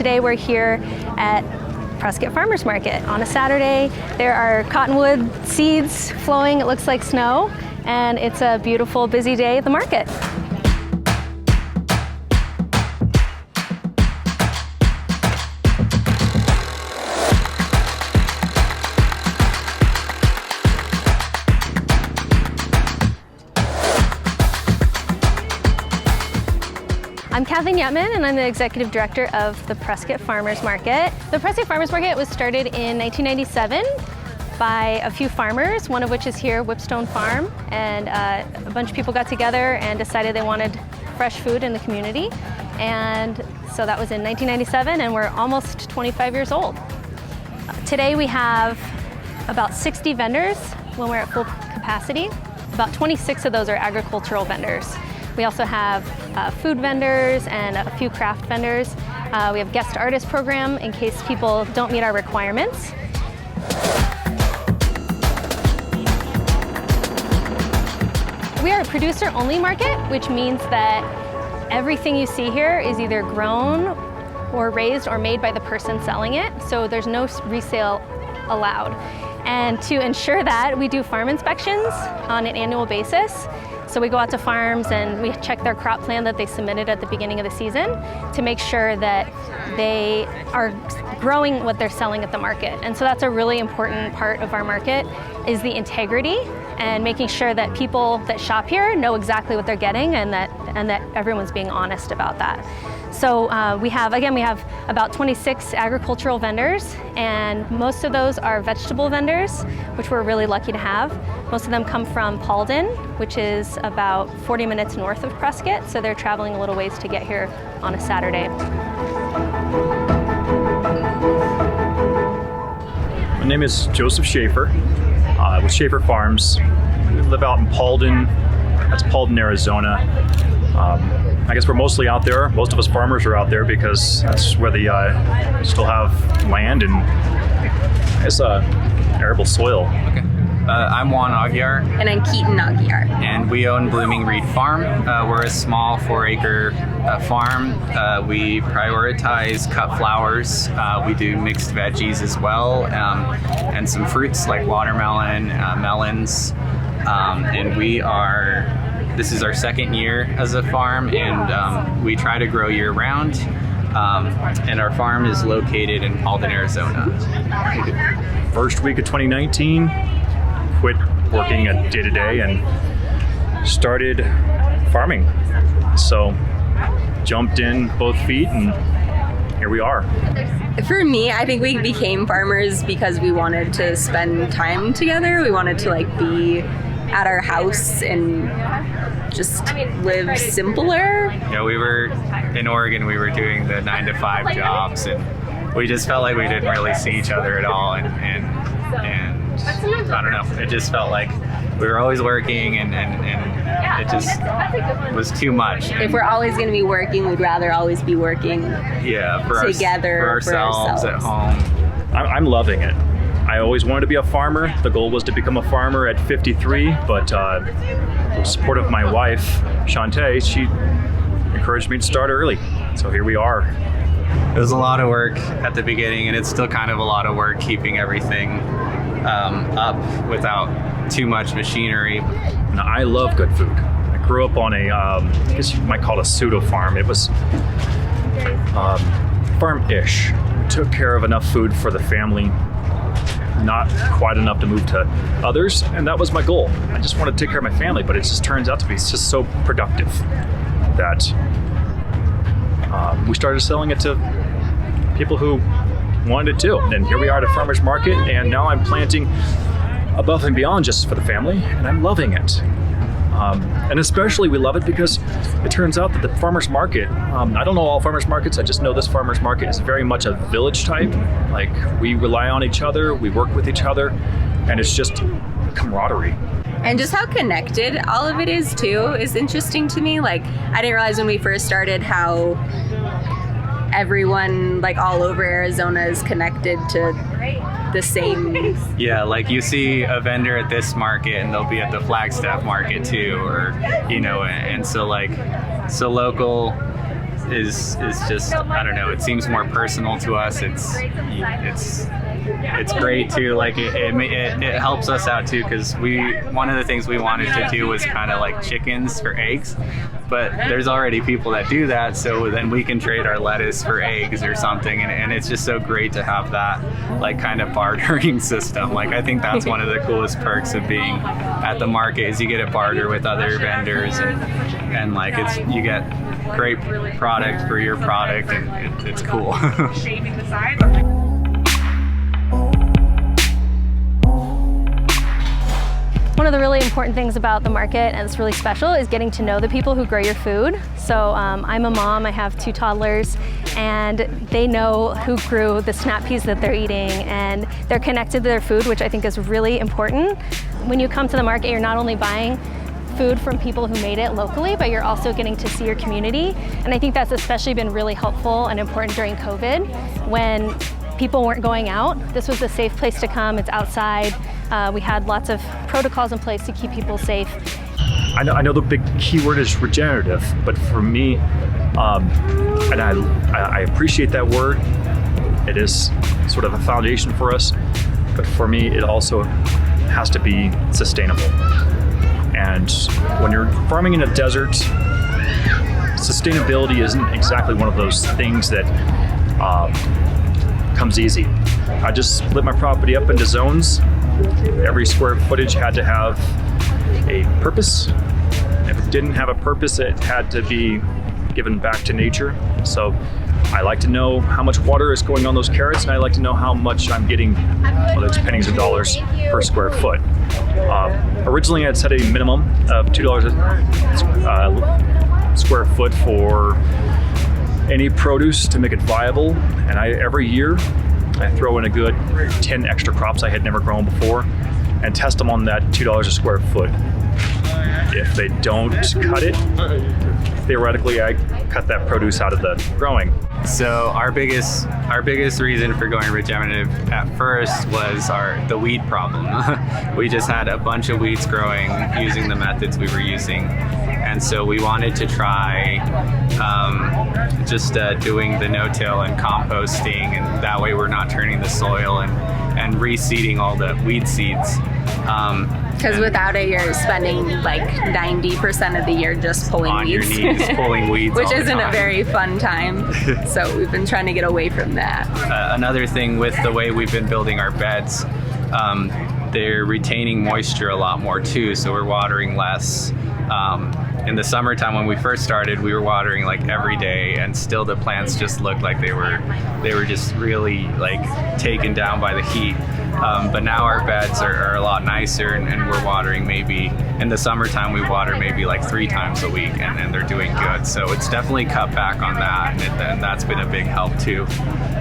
today we're here at Prescott Farmers Market on a Saturday. There are cottonwood seeds flowing, it looks like snow, and it's a beautiful, busy day at the market. I'm Kathleen Yetman, and I'm the Executive Director of the Prescott Farmers Market. The Prescott Farmers Market was started in 1997 by a few farmers, one of which is here, Whipstone Farm, and a bunch of people got together and decided they wanted fresh food in the community. And so that was in 1997, and we're almost 25 years old. Today we have about 60 vendors when we're at full capacity. About 26 of those are agricultural vendors. We also have food vendors and a few craft vendors. We have guest artist program in case people don't meet our requirements. We are a producer-only market, which means that everything you see here is either grown or raised or made by the person selling it, so there's no resale allowed. And to ensure that, we do farm inspections on an annual basis. So we go out to farms and we check their crop plan that they submitted at the beginning of the season to make sure that they are growing what they're selling at the market. And so that's a really important part of our market, is the integrity and making sure that people that shop here know exactly what they're getting and that everyone's being honest about that. So we have about 26 agricultural vendors, and most of those are vegetable vendors, which we're really lucky to have. Most of them come from Paulden, which is about 40 minutes north of Prescott, so they're traveling a little ways to get here on a Saturday. My name is Joseph Schaefer with Schaefer Farms. We live out in Paulden. That's Paulden, Arizona. I guess we're mostly out there. Most of us farmers are out there because that's where they still have land and it's arable soil. Okay. I'm Juan Aguiar. And I'm Keaton Aguiar. And we own Blooming Reed Farm. We're a small 4-acre farm. We prioritize cut flowers. We do mixed veggies as well, and some fruits like watermelon, melons. And this is our second year as a farm, and we try to grow year round. And our farm is located in Paulden, Arizona. First week of 2019, quit working at day-to-day and started farming. So jumped in both feet and here we are. For me, I think we became farmers because we wanted to spend time together. We wanted to be at our house and just live simpler. We were in Oregon, we were doing the 9-to-5 jobs, and we just felt like we didn't really see each other at all, and I don't know, it just felt like we were always working and it just was too much. If we're always going to be working, we'd rather always be working together for ourselves at home. I'm loving it. I always wanted to be a farmer. The goal was to become a farmer at 53, but with the support of my wife, Shantae, she encouraged me to start early. So here we are. It was a lot of work at the beginning, and it's still kind of a lot of work keeping everything up without too much machinery. Now, I love good food. I grew up on I guess you might call it a pseudo farm. It was farm-ish. We took care of enough food for the family, not quite enough to move to others, and that was my goal. I just wanted to take care of my family, but it just turns out to be just so productive that we started selling it to people who wanted it too. And here we are at a farmer's market, and now I'm planting above and beyond just for the family, and I'm loving it. And especially we love it because it turns out that the farmer's market, I don't know all farmer's markets, I just know this farmer's market is very much a village type. Like, we rely on each other, we work with each other, and it's just camaraderie. And just how connected all of it is too is interesting to me. I didn't realize when we first started how everyone all over Arizona is connected to the same. Yeah, you see a vendor at this market and they'll be at the Flagstaff market too, or and so local is just, I don't know, it seems more personal to us. It's great too. Like it helps us out too, because one of the things we wanted to do was kind of like chickens for eggs, but there's already people that do that, so then we can trade our lettuce for eggs or something, and it's just so great to have that like kind of bartering system. Like I think that's one of the coolest perks of being at the market is you get to barter with other vendors, and like you get great product for your product, and it's cool. One of the really important things about the market, and it's really special, is getting to know the people who grow your food. So I'm a mom, I have 2 toddlers, and they know who grew the snap peas that they're eating, and they're connected to their food, which I think is really important. When you come to the market, you're not only buying food from people who made it locally, but you're also getting to see your community. And I think that's especially been really helpful and important during COVID, when people weren't going out. This was a safe place to come. It's outside. We had lots of protocols in place to keep people safe. I know the big keyword is regenerative, but for me, and I appreciate that word. It is sort of a foundation for us, but for me, it also has to be sustainable. And when you're farming in a desert, sustainability isn't exactly one of those things that comes easy. I just split my property up into zones. Every square footage had to have a purpose. If it didn't have a purpose, it had to be given back to nature. So I like to know how much water is going on those carrots, and I like to know how much I'm getting, whether it's pennies or dollars per square foot. Originally, I'd set a minimum of $2 a square foot for any produce to make it viable, and every year I throw in a good 10 extra crops I had never grown before and test them on that $2 a square foot. If they don't cut it, theoretically I cut that produce out of the growing. So our biggest reason for going regenerative at first was the weed problem. We just had a bunch of weeds growing using the methods we were using. And so we wanted to try just doing the no-till and composting, and that way we're not turning the soil and reseeding all the weed seeds. Because without it, you're spending like 90% of the year just pulling on weeds. your knees, pulling weeds Which all the isn't time. a very fun time. So we've been trying to get away from that. Another thing with the way we've been building our beds, they're retaining moisture a lot more too, so we're watering less. In the summertime when we first started, we were watering like every day, and still the plants just looked like they were just really like taken down by the heat. But now our beds are a lot nicer, and we're watering maybe, in the summertime we water maybe like 3 times a week, and they're doing good. So it's definitely cut back on that, and that's been a big help too.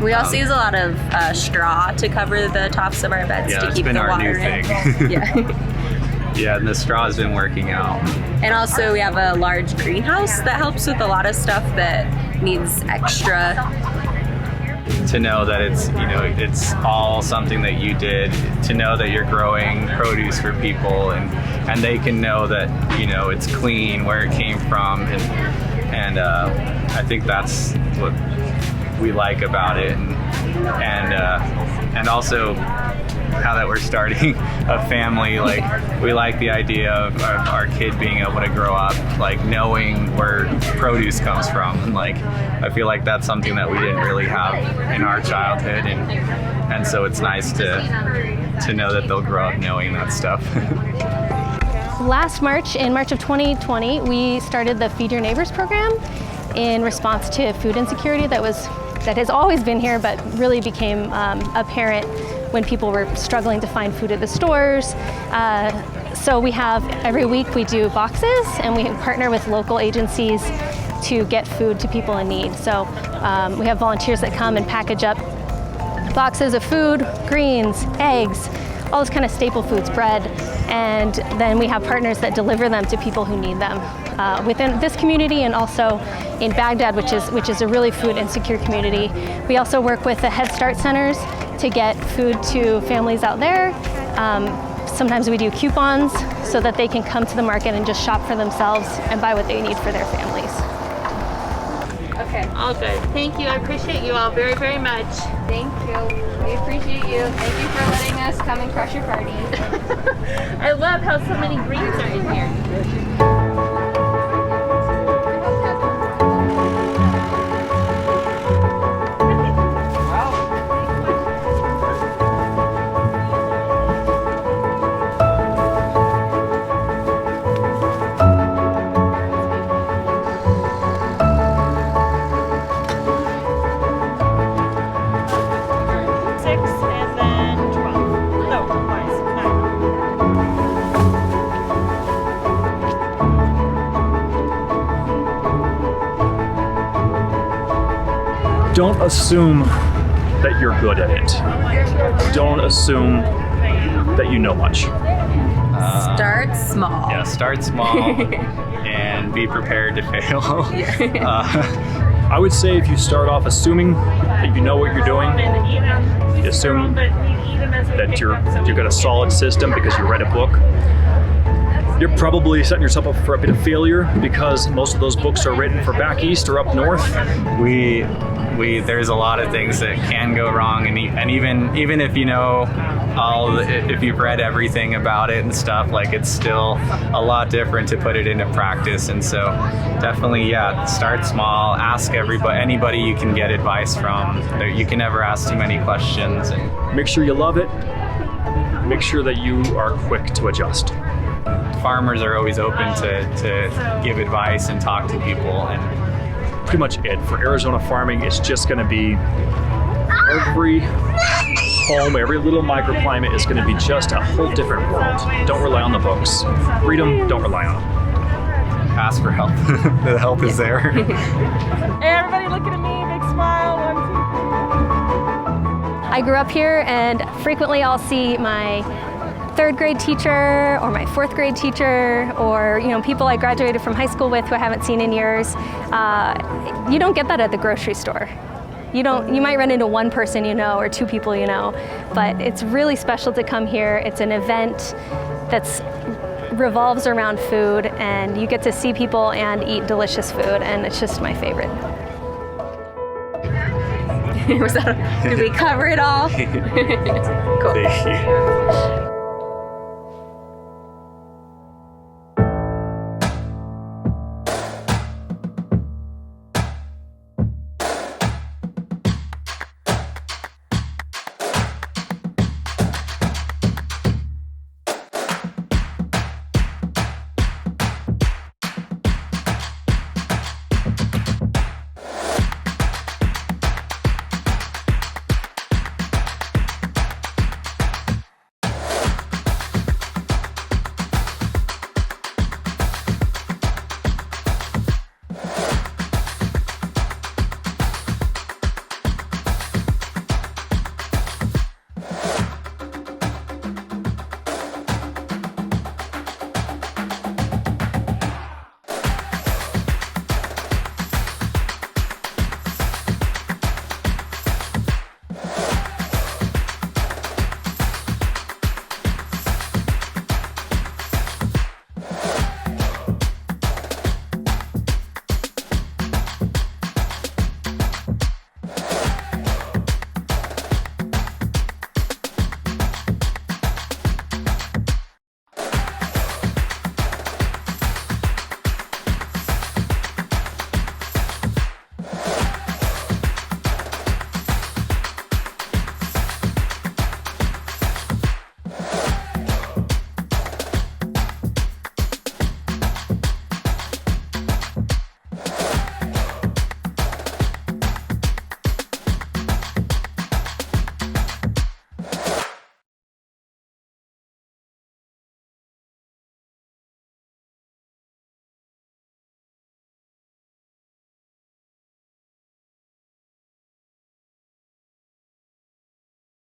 We also use a lot of straw to cover the tops of our beds to keep the water in. Yeah. Yeah, and the straw has been working out. And also we have a large greenhouse that helps with a lot of stuff that needs extra. To know that it's all something that you did, to know that you're growing produce for people, and they can know that it's clean, where it came from, and I think that's what we like about it, and also how that we're starting a family. Like, we like the idea of our kid being able to grow up like knowing where produce comes from, and like I feel like that's something that we didn't really have in our childhood, and so it's nice to know that they'll grow up knowing that stuff. Last March, in March of 2020, we started the Feed Your Neighbors program in response to food insecurity that has always been here, but really became apparent when people were struggling to find food at the stores. So we have, every week we do boxes, and we partner with local agencies to get food to people in need. So we have volunteers that come and package up boxes of food, greens, eggs, all those kind of staple foods, bread, and then we have partners that deliver them to people who need them within this community, and also in Baghdad, which is a really food insecure community. We also work with the Head Start centers to get food to families out there. Sometimes we do coupons so that they can come to the market and just shop for themselves and buy what they need for their families. Okay. All good. Thank you. I appreciate you all very, very much. Thank you. We appreciate you. Thank you for letting us come and crush your party. I love how so many greens are in here. Don't assume that you're good at it. Don't assume that you know much. Start small. Yeah, start small and be prepared to fail. I would say if you start off assuming that you know what you're doing, you assume that you've got a solid system because you read a book, you're probably setting yourself up for a bit of failure because most of those books are written for back east or up north. There's a lot of things that can go wrong, and even if you know if you've read everything about it and stuff, like, it's still a lot different to put it into practice. And so definitely, yeah, start small, ask anybody you can get advice from. You can never ask too many questions. And make sure you love it. Make sure that you are quick to adjust. Farmers are always open to give advice and talk to people, and pretty much it. For Arizona farming, it's just going to be every home, every little microclimate is going to be just a whole different world. Don't rely on the books. Read them, don't rely on them. Ask for help. The help is there. Hey, everybody looking at me, big smile. 1, 2, 3. I grew up here, and frequently I'll see my 3rd grade teacher or my 4th grade teacher, or people I graduated from high school with who I haven't seen in years. You don't get that at the grocery store. You might run into one person or 2 people but it's really special to come here. It's an event that's revolves around food, and you get to see people and eat delicious food, and it's just my favorite. Did we cover it all? Cool. Thank you.